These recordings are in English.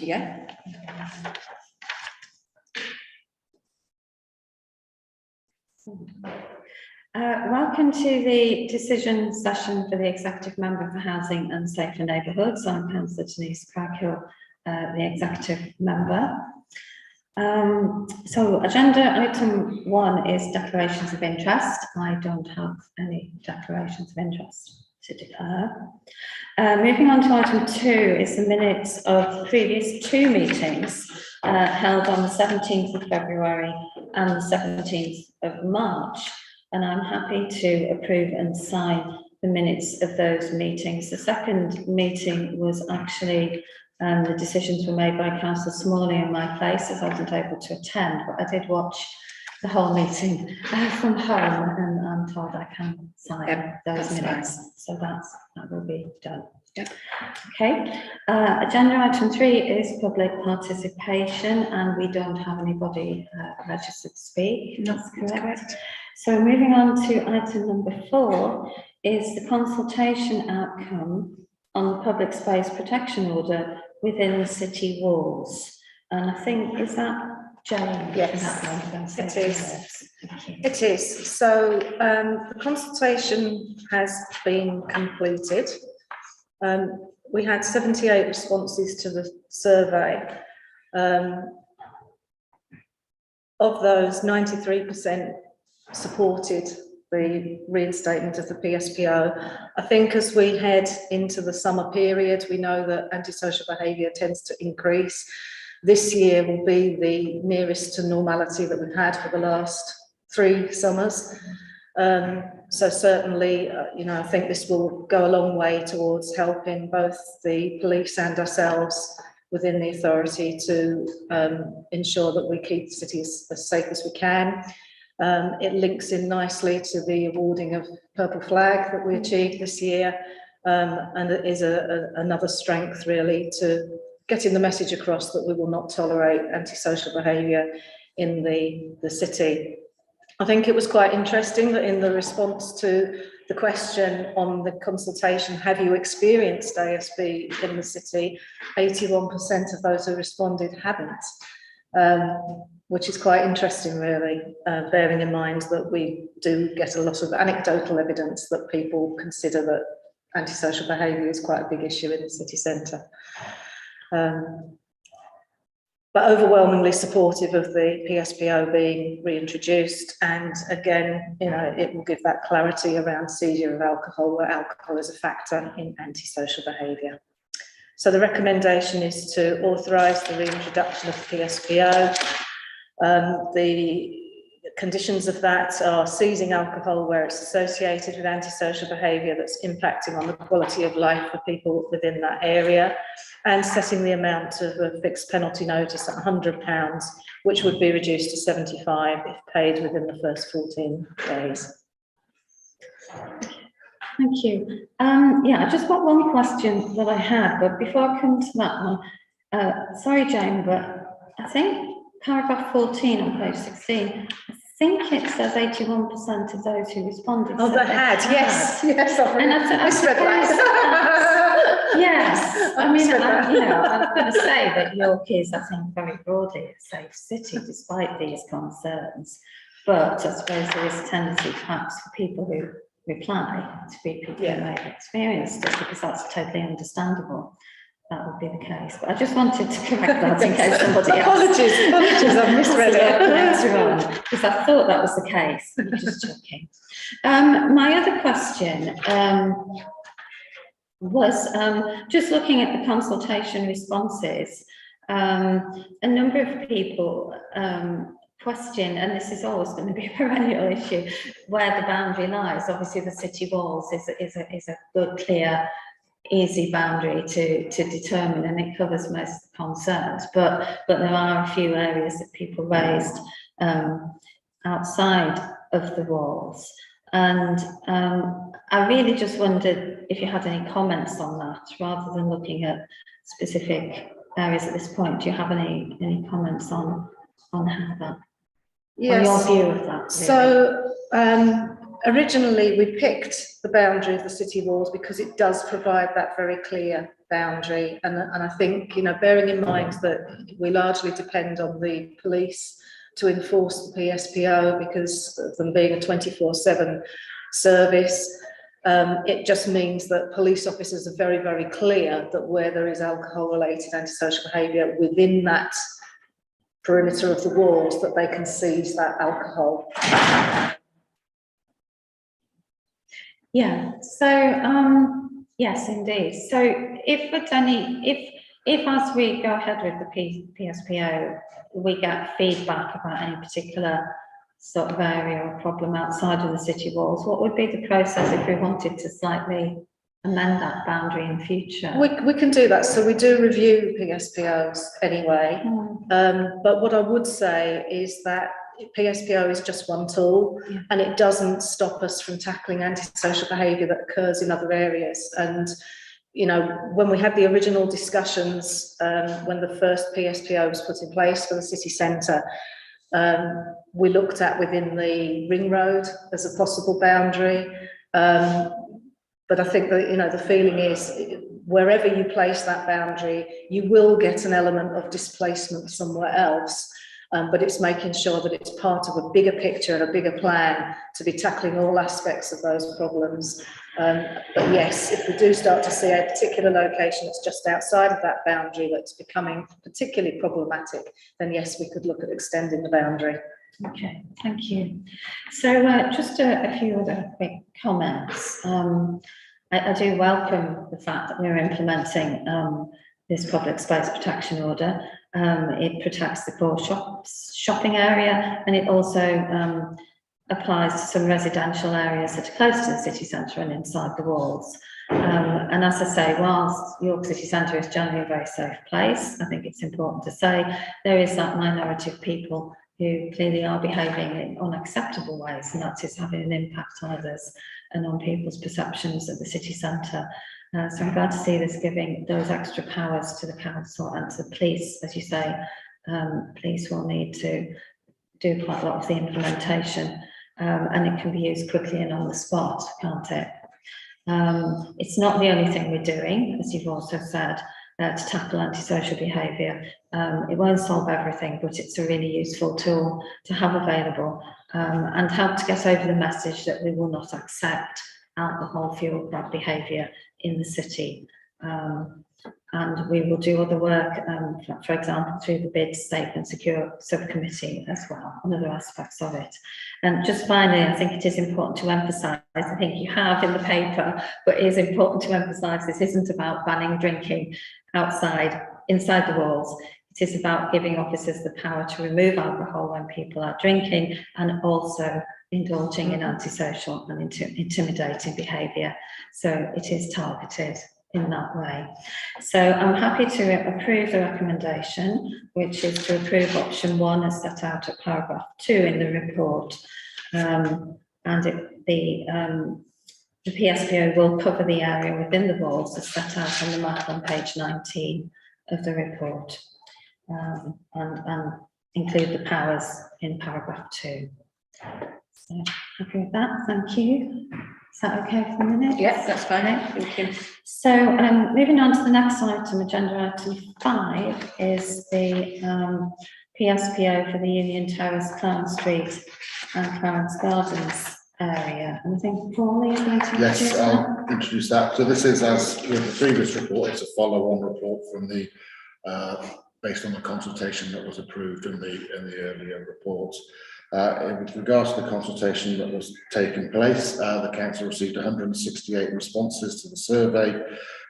Yeah. Welcome to the decision session for the Executive Member for Housing and Safer Neighbourhoods. I'm Councillor Denise Craghill, the Executive Member. So agenda item 1 is declarations of interest. I don't have any declarations of interest to declare. Moving on to item 2 is the minutes of the previous 2 meetings held on the 17th of February and the 17th of March. And I'm happy to approve and sign the minutes of those meetings. The second meeting was actually, the decisions were made by Councillor Smalley in my place, as I wasn't able to attend, but I did watch the whole meeting from home, and I'm told I can sign those minutes. Fine. So that will be done. Yep. Okay. Agenda item 3 is public participation, and we don't have anybody registered to speak. That's correct. So moving on to item number 4 is the consultation outcome on the public space protection order within the city walls. And I think, is that Jane? Yes, it is. It is. So the consultation has been completed. We had 78 responses to the survey. Of those, 93% supported the reinstatement of the PSPO. I think as we head into the summer period, we know that antisocial behaviour tends to increase. This year will be the nearest to normality that we've had for the last 3 summers. So certainly, I think this will go a long way towards helping both the police and ourselves within the authority to ensure that we keep the city as safe as we can. It links in nicely to the awarding of Purple Flag that we achieved this year, and it is another strength really to getting the message across that we will not tolerate antisocial behaviour in the city. I think it was quite interesting that in the response to the question on the consultation, have you experienced ASB in the city, 81% of those who responded hadn't. Which is quite interesting really, bearing in mind that we do get a lot of anecdotal evidence that people consider that antisocial behaviour is quite a big issue in the city centre. But overwhelmingly supportive of the PSPO being reintroduced, and again, it will give that clarity around seizure of alcohol, where alcohol is a factor in antisocial behaviour. So the recommendation is to authorise the reintroduction of the PSPO. The conditions of that are seizing alcohol where it's associated with antisocial behaviour that's impacting on the quality of life for people within that area, and setting the amount of a fixed penalty notice at £100, which would be reduced to £75 if paid within the first 14 days. Thank you. Yeah, I just got one question that I had, but before I come to that one, sorry, Jane, but I think paragraph 14 on page 16, I think it says 81% of those who responded. Oh, they had, yes, I misread that. Yes, I mean, I'm going to say that York is, I think, very broadly a safe city despite these concerns. But I suppose there is a tendency, perhaps, for people who reply to be people who may have experienced it, because that's totally understandable. That would be the case. But I just wanted to correct that in case somebody else. Apologies, I've misread it. Because I thought that was the case. I'm just checking. My other question was just looking at the consultation responses. A number of people question, and this is always going to be a perennial issue, where the boundary lies. Obviously, the city walls is a good, clear, easy boundary to determine, and it covers most of the concerns, but there are a few areas that people raised outside of the walls, and I really just wondered if you had any comments on that, rather than looking at specific areas at this point. Do you have any comments on how that, on your view of that? Really? So Originally, we picked the boundary of the city walls because it does provide that very clear boundary. And I think, you know, bearing in mind that we largely depend on the police to enforce the PSPO because of them being a 24/7 service, it just means that police officers are very, very clear that where there is alcohol-related antisocial behaviour within that perimeter of the walls, that they can seize that alcohol. Yeah, so yes, indeed. So if as we go ahead with the PSPO, we get feedback about any particular sort of area or problem outside of the city walls, what would be the process if we wanted to slightly amend that boundary in future? We can do that. So we do review PSPOs anyway. But what I would say is that PSPO is just one tool, and it doesn't stop us from tackling antisocial behaviour that occurs in other areas. And, you know, when we had the original discussions, when the first PSPO was put in place for the city centre, we looked at within the ring road as a possible boundary. But I think that, you know, the feeling is wherever you place that boundary, you will get an element of displacement somewhere else. But it's making sure that it's part of a bigger picture and a bigger plan to be tackling all aspects of those problems. But yes, if we do start to see a particular location that's just outside of that boundary that's becoming particularly problematic, then yes, we could look at extending the boundary. Okay, thank you. So just a few other quick comments. I do welcome the fact that we're implementing this public space protection order. It protects the core shopping area, and it also applies to some residential areas that are close to the city centre and inside the walls. And as I say, whilst York City Centre is generally a very safe place, I think it's important to say there is that minority of people who clearly are behaving in unacceptable ways, and that is having an impact on others and on people's perceptions of the city centre. So I'm glad to see this giving those extra powers to the council and to the police. As you say, police will need to do quite a lot of the implementation, and it can be used quickly and on the spot, can't it? It's not the only thing we're doing, as you've also said, to tackle antisocial behaviour. It won't solve everything, but it's a really useful tool to have available, and help to get over the message that we will not accept alcohol fueled bad behaviour in the city. And we will do other work, for example, through the Bid Safe and Secure subcommittee as well, and other aspects of it. And just finally, I think it is important to emphasise, I think you have in the paper, but it is important to emphasise this isn't about banning drinking inside the walls. It is about giving officers the power to remove alcohol when people are drinking, and also indulging in antisocial and intimidating behaviour. So it is targeted in that way. So I'm happy to approve the recommendation, which is to approve option 1 as set out at paragraph 2 in the report. And the PSPO will cover the area within the walls as set out on the map on page 19 of the report, and include the powers in paragraph 2. So happy with that, thank you. Is that okay for the minute? Yes, that's fine. Thank you. So moving on to the next item, agenda item 5 is the PSPO for the Union Terrace, Clarence Street and Clarence Gardens area. And I think Paul is going to introduce that. I'll introduce that. So this is, as with the previous report, it's a follow-on report from the based on the consultation that was approved in the earlier reports. With regards to the consultation that was taking place, the council received 168 responses to the survey,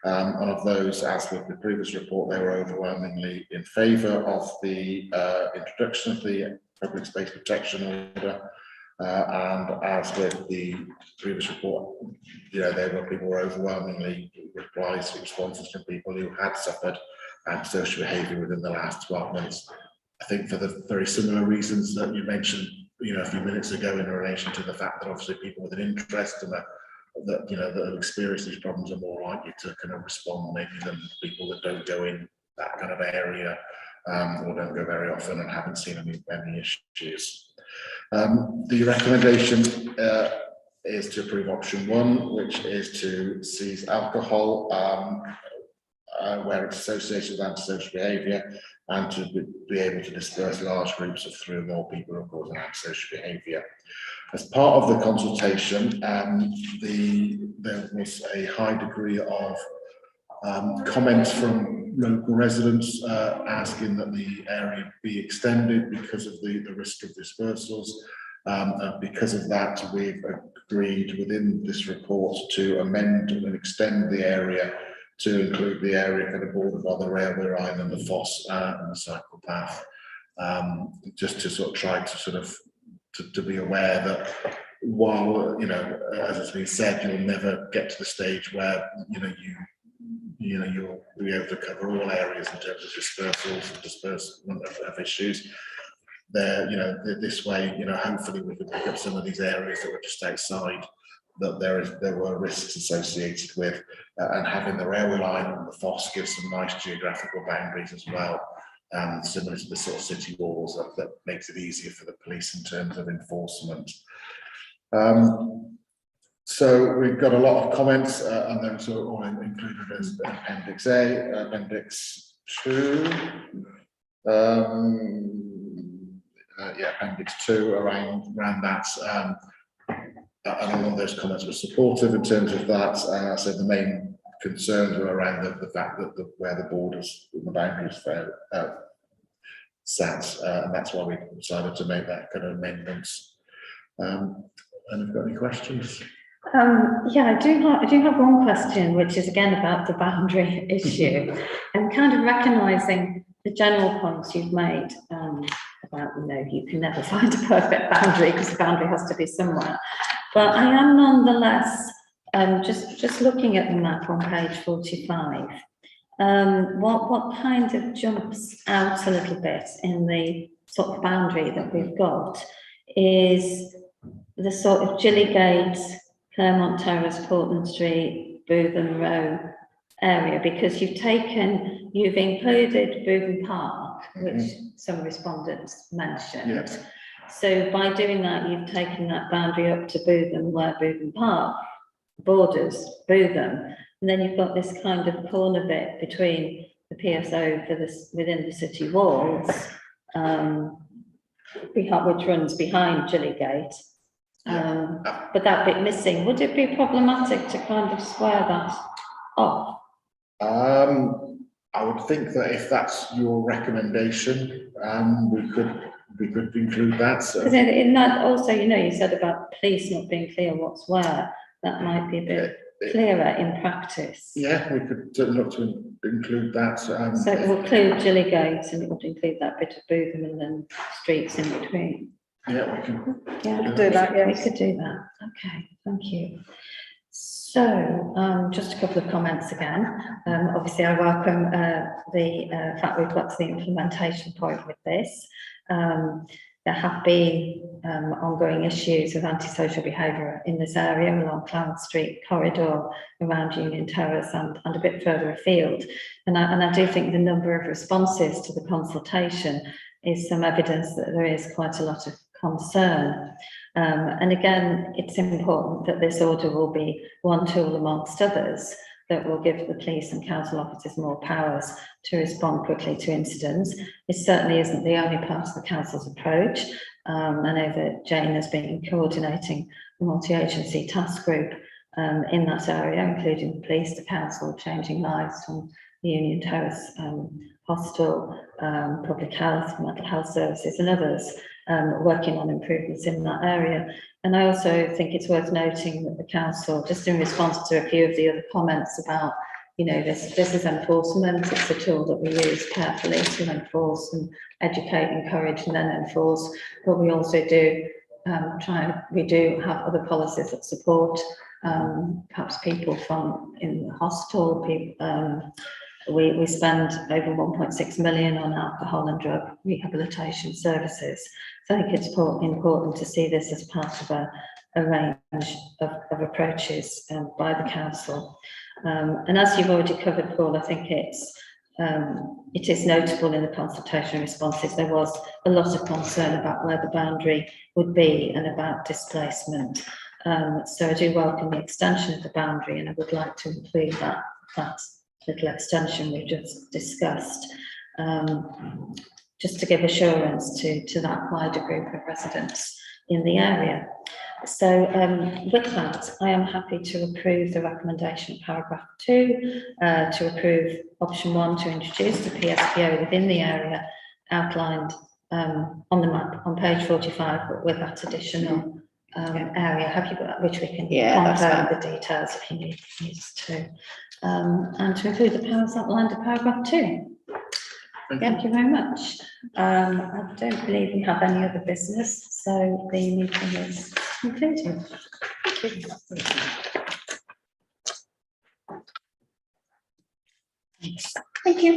and of those, as with the previous report, they were overwhelmingly in favour of the introduction of the public space protection order. And as with the previous report, you know, people were overwhelmingly responses from people who had suffered antisocial behaviour within the last 12 months. I think for the very similar reasons that you mentioned, you know, a few minutes ago in relation to the fact that obviously people with an interest and that you know that have experienced these problems are more likely to kind of respond maybe than people that don't go in that kind of area or don't go very often and haven't seen any issues. The recommendation is to approve option 1, which is to seize alcohol where it's associated with antisocial behaviour, and to be able to disperse large groups of 3 or more people who are causing antisocial behaviour. As part of the consultation, there was a high degree of comments from local residents asking that the area be extended because of the risk of dispersals. Because of that, we've agreed within this report to amend and extend the area to include the area kind of bordered by the railway line and the fosse and the cycle path, just to sort of try to sort of to be aware that while, you know, as has been said, you'll never get to the stage where, you'll be able to cover all areas in terms of dispersals and disbursement of issues. There, this way, hopefully we can pick up some of these areas that were just outside that there were risks associated with, and having the railway line and the fosse gives some nice geographical boundaries as well, similar to the sort of city walls that makes it easier for the police in terms of enforcement. So we've got a lot of comments, and those are all included as Appendix A, Appendix 2. Appendix 2 around that, and all of those comments were supportive in terms of that. So the main concerns were around the fact that where the borders, the boundaries sat, and that's why we decided to make that kind of amendments. And have you got any questions? Yeah, I do have one question, which is again about the boundary issue, and kind of recognising the general points you've made about, you can never find a perfect boundary because the boundary has to be somewhere. But I am nonetheless just looking at the map on page 45. What kind of jumps out a little bit in the sort of boundary that we've got is the sort of Gillygate, Claremont Terrace, Portland Street, Bootham Row area, because you've included Bootham Park, which some respondents mentioned. Yes. So by doing that, you've taken that boundary up to Bootham, where Bootham Park borders Bootham, and then you've got this kind of corner bit between the PSO within the city walls, which runs behind Gillygate. But that bit missing, would it be problematic to kind of square that off? I would think that if that's your recommendation, we could include that. So. Because in that also, you said about police not being clear what's where, that might be a bit clearer in practice. Yeah, we could look to include that. So it will include Gillygate, and it would include that bit of Bootham and then streets in between. Yeah, we can. Yeah, we could do that. Yeah, we could do that. Okay, thank you. So, just a couple of comments again. Obviously, I welcome the fact we've got to the implementation point with this. There have been ongoing issues of antisocial behaviour in this area along Clarence Street corridor, around Union Terrace, and a bit further afield. And I do think the number of responses to the consultation is some evidence that there is quite a lot of concern. And again, it's important that this order will be one tool amongst others that will give the police and council officers more powers to respond quickly to incidents. It certainly isn't the only part of the council's approach. I know that Jane has been coordinating the multi-agency task group in that area, including the police, the council, Changing Lives from the Union Terrace Hostel, Public Health, Mental Health Services and others, working on improvements in that area. And I also think it's worth noting that the council, just in response to a few of the other comments about, this is enforcement, it's a tool that we use carefully to enforce and educate, encourage and then enforce, but we also do we do have other policies that support perhaps people from in the hostel, people, we spend over 1.6 million on alcohol and drug rehabilitation services. So I think it's important to see this as part of a range of approaches by the council. And as you've already covered, Paul, I think it is notable in the consultation responses, there was a lot of concern about where the boundary would be and about displacement. So I do welcome the extension of the boundary, and I would like to include that little extension we've just discussed, just to give assurance to that wider group of residents in the area. So with that, I am happy to approve the recommendation of paragraph 2, to approve option 1 to introduce the PSPO within the area outlined on the map on page 45, but with that additional area. Have you got that, which we can confirm the details if you need us to, and to include the powers outlined in paragraph 2. Thank you very much. I don't believe we have any other business, so the meeting is concluded. Thank you.